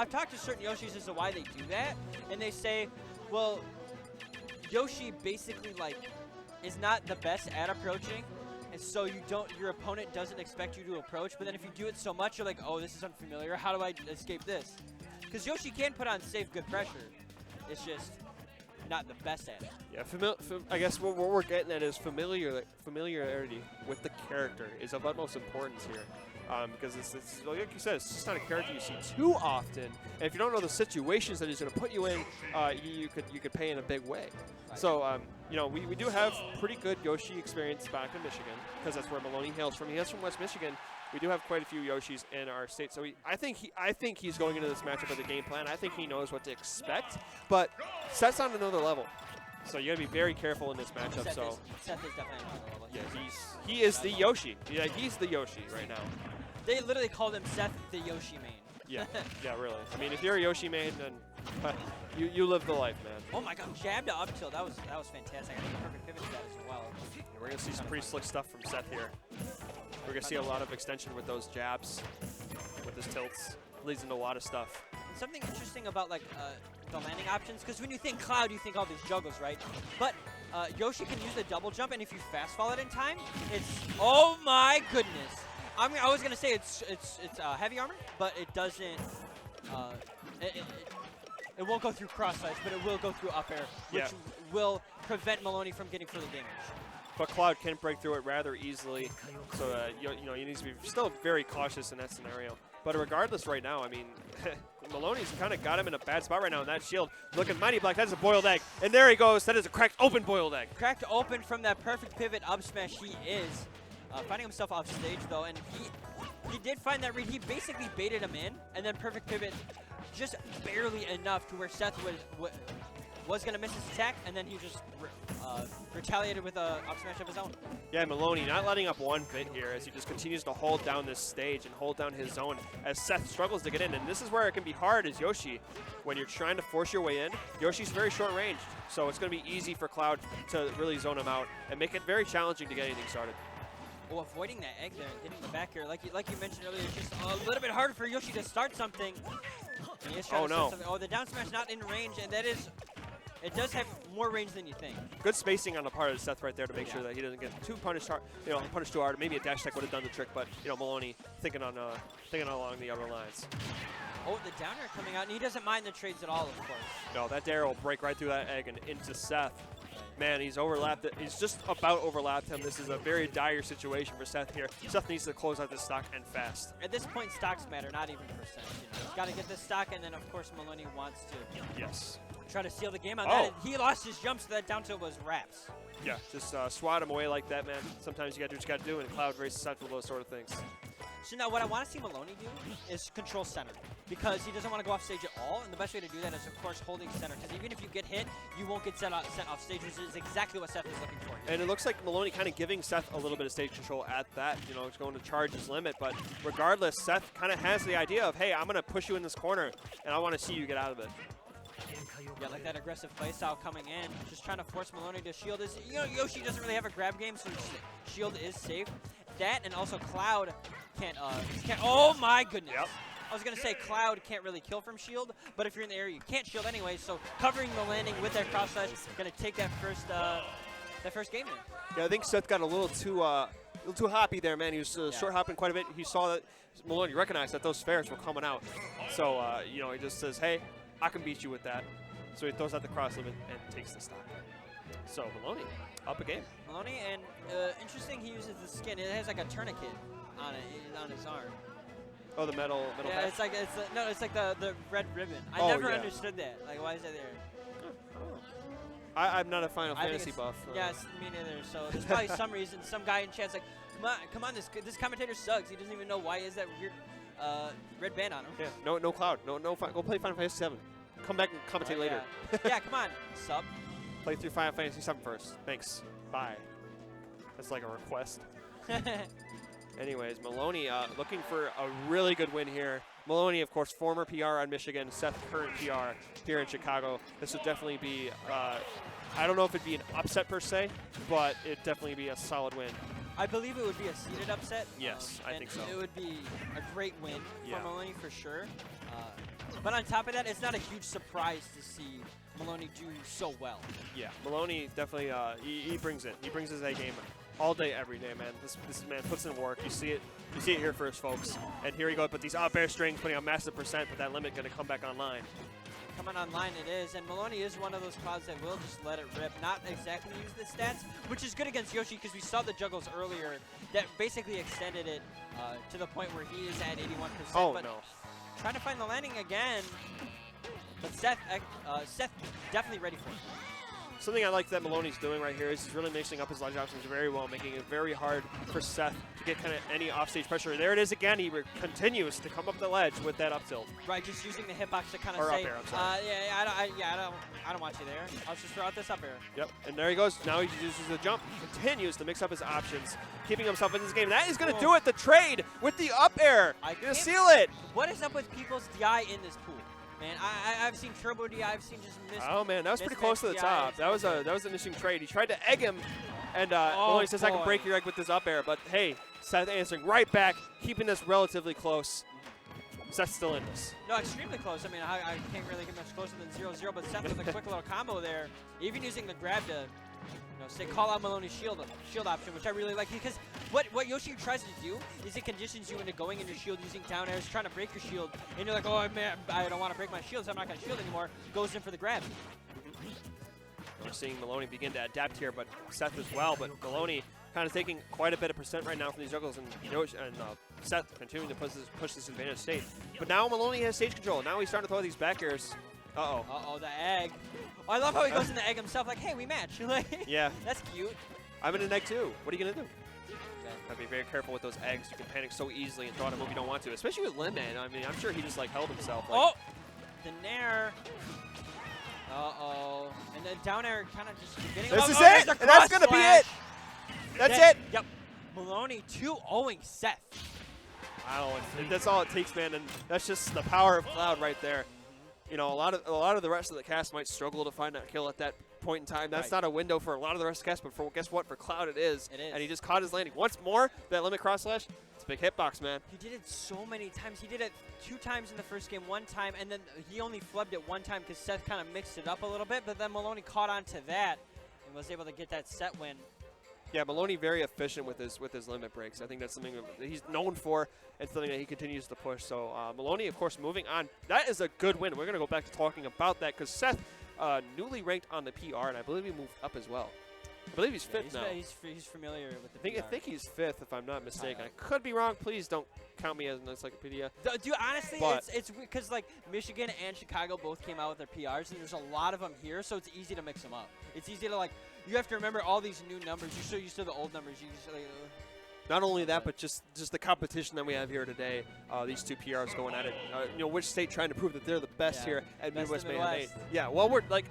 I've talked to certain Yoshis as to why they do that, and they say, well, Yoshi basically like is not the best at approaching, and so your opponent doesn't expect you to approach. But then if you do it so much, you're like, oh, this is unfamiliar. How do I escape this? Because Yoshi can put on safe, good pressure. It's just not the best at it. Yeah, I guess what we're getting at is familiarity with the character is of utmost importance here. Because it's like you said, it's just not a character you see too often. And if you don't know the situations that he's going to put you in, you could pay in a big way. Right. So you know, we do have pretty good Yoshi experience back in Michigan, because that's where Miloni hails from. He hails from West Michigan. We do have quite a few Yoshis in our state, so I think he's going into this matchup with a game plan. I think he knows what to expect, but Seth's on another level, so you got to be very careful in this matchup. Seth is definitely on another level. Yeah, he is the Yoshi. Yeah, he's the Yoshi right now. They literally called him Seth the Yoshi main. Yeah, yeah, really. I mean, if you're a Yoshi main, then you live the life, man. Oh my God, jab to up tilt. That was fantastic. I think a perfect pivot to that as well. Yeah, we're gonna see some pretty slick stuff from Seth here. We're gonna see a lot of extension with those jabs, with his tilts. Leads into a lot of stuff. And something interesting about like the landing options, because when you think Cloud, you think all these juggles, right? But Yoshi can use the double jump, and if you fast fall it in time, it's oh my goodness. I was gonna say it's heavy armor, but it doesn't. It won't go through cross sights, but it will go through up air, which will prevent Miloni from getting further damage. But Cloud can break through it rather easily, so you know, you need to be still very cautious in that scenario. But regardless, right now, I mean, Miloni's kind of got him in a bad spot right now in that shield. Looking mighty black. That is a boiled egg, and there he goes. That is a cracked open boiled egg. Cracked open from that perfect pivot up smash. He is finding himself off stage though, and he did find that read. He basically baited him in, and then perfect pivot just barely enough to where Seth was going to miss his attack, and then he just retaliated with a up smash of his own. Yeah, Miloni not letting up one bit here as he just continues to hold down this stage and hold down his zone as Seth struggles to get in. And this is where it can be hard as Yoshi. When you're trying to force your way in, Yoshi's very short ranged, so it's going to be easy for Cloud to really zone him out and make it very challenging to get anything started. Well, avoiding that egg there and getting the back here, like you mentioned earlier, it's just a little bit harder for Yoshi to start something. He is trying to start something. Oh, the down smash not in range, and that is, it does have more range than you think. Good spacing on the part of Seth right there to make sure that he doesn't get too punished hard. You know, punished too hard. Maybe a dash tech would have done the trick, but you know, Miloni thinking along the other lines. Oh, the down air coming out, and he doesn't mind the trades at all, of course. No, that dare will break right through that egg and into Seth. Man, he's overlapped it. He's just about overlapped him. This is a very dire situation for Seth here. Seth needs to close out this stock and fast. At this point, stocks matter, not even percent. You know, he's got to get this stock, and then of course Miloni wants to try to steal the game on that. And he lost his jump, so that down tilt was wraps. Yeah, just swat him away like that, man. Sometimes you got to do what you got to do, and Cloud very susceptible to those sort of things. So now what I want to see Miloni do is control center, because he doesn't want to go off stage at all, and the best way to do that is, of course, holding center, because even if you get hit, you won't get sent off stage, which is exactly what Seth is looking for here. And it looks like Miloni kind of giving Seth a little bit of stage control at that. You know, he's going to charge his limit, but regardless, Seth kind of has the idea of, hey, I'm going to push you in this corner, and I want to see you get out of it. Yeah, like that aggressive playstyle coming in, just trying to force Miloni to shield his. You know, Yoshi doesn't really have a grab game, so shield is safe. That and also Cloud can't. Oh my goodness! Yep. I was gonna say Cloud can't really kill from shield, but if you're in the air, you can't shield anyway. So covering the landing with that cross slash is gonna take that first game in. Yeah, I think Seth got a little too happy there, man. He was short hopping quite a bit. He saw that Miloni recognized that those fares were coming out, so you know, he just says, "Hey, I can beat you with that." So he throws out the cross limit and takes the stock. So Miloni up a game. Miloni, and interesting, he uses the skin. It has like a tourniquet on it, on his arm. Oh, the metal yeah, patch? it's like the red ribbon. I never understood that. Like, why is that there? I'm not a Final Fantasy buff. Yes, me neither. So there's probably some reason. Some guy in chat's like, come on, this commentator sucks. He doesn't even know why is that weird red band on him. Yeah, no Cloud, no. Go play Final Fantasy 7. Come back and commentate later. Yeah, come on, sub. Play through Final Fantasy 7 first. Thanks. Bye. That's like a request. Anyways, Miloni looking for a really good win here. Miloni, of course, former PR on Michigan. Seth, current PR here in Chicago. This would definitely be, I don't know if it'd be an upset per se, but it'd definitely be a solid win. I believe it would be a seeded upset. Yes, I think so. It would be a great win for Miloni for sure. But on top of that, it's not a huge surprise to see Miloni do so well. Yeah, Miloni definitely, he brings it. He brings his A game all day, every day, man. This man puts in work. You see it here first, folks. And here he goes, but these up air strings putting on massive percent, but that limit going to come back online. Coming online it is, and Miloni is one of those clouds that will just let it rip, not exactly use the stats, which is good against Yoshi because we saw the juggles earlier that basically extended it to the point where he is at 81%. Oh, but no. Trying to find the landing again, but Seth definitely ready for it. Something I like that Miloni's doing right here is he's really mixing up his ledge options very well, making it very hard for Seth to get kind of any offstage pressure. There it is again. He continues to come up the ledge with that up tilt. Right, just using the hitbox to kind of Or say, up air, I'm sorry. I don't want you there. I'll just throw out this up air. Yep, and there he goes. Now he uses the jump, continues to mix up his options, keeping himself in this game. That is going to do it. The trade with the up air. Going to seal it. What is up with people's DI in this pool? Man, I've seen turbo DI, I've seen just miss. Oh man, that was pretty close to the DI. top. That was an interesting trade. He tried to egg him, and Miloni says, "I can break your egg with this up air." But hey, Seth answering right back, keeping this relatively close. Seth's still in this. No, extremely close. I mean, I can't really get much closer than 0-0, but Seth with a quick little combo there, even using the grab to, say call out Miloni's shield option, which I really like because what Yoshi tries to do is it conditions you into going in your shield using down airs, trying to break your shield, and you're like, oh man, I don't want to break my shield, so I'm not going to shield anymore. Goes in for the grab. We're seeing Miloni begin to adapt here, but Seth as well. But Miloni kind of taking quite a bit of percent right now from these juggles, and Seth continuing to push this advantage state. But now Miloni has stage control. Now he's starting to throw these back airs. Uh-oh. Uh-oh, the egg. Oh, I love how he goes in the egg himself, like, hey, we match. Yeah. That's cute. I'm in an egg too. What are you going to do? Gotta be very careful with those eggs. You can panic so easily and throw out a move you don't want to, especially with Lemon. I mean, I'm sure he just held himself. Oh! The nair. Uh-oh. And then down air kind of just getting... This is it! And that's going to be it! That's it! Yep. Miloni 2-0ing Seth. Wow, and that's all it takes, man, and that's just the power of Cloud right there. A lot of the rest of the cast might struggle to find that kill at that point in time. That's not a window for a lot of the rest of the cast, but guess what? For Cloud, it is. It is. And he just caught his landing once more. That limit cross slash. It's a big hitbox, man. He did it so many times. He did it 2 times in the first game, 1 time, and then he only flubbed it 1 time because Seth kind of mixed it up a little bit. But then Miloni caught on to that and was able to get that set win. Yeah, Miloni very efficient with his limit breaks. I think that's something that he's known for and something that he continues to push. So Miloni, of course, moving on. That is a good win. We're going to go back to talking about that because Seth newly ranked on the PR, and I believe he moved up as well. I believe he's 5th now. He's familiar with the PR. I think he's 5th, if I'm not mistaken. I could be wrong. Please don't count me as an encyclopedia. Dude, honestly, it's because like Michigan and Chicago both came out with their PRs, and there's a lot of them here, so it's easy to mix them up. It's easy to you have to remember all these new numbers. You're so used to the old numbers. You just Not only that, but just the competition that we have here today. These 2 PRs going at it. Which state trying to prove that they're the best here at Midwest Mayhem 8. Yeah, well, we're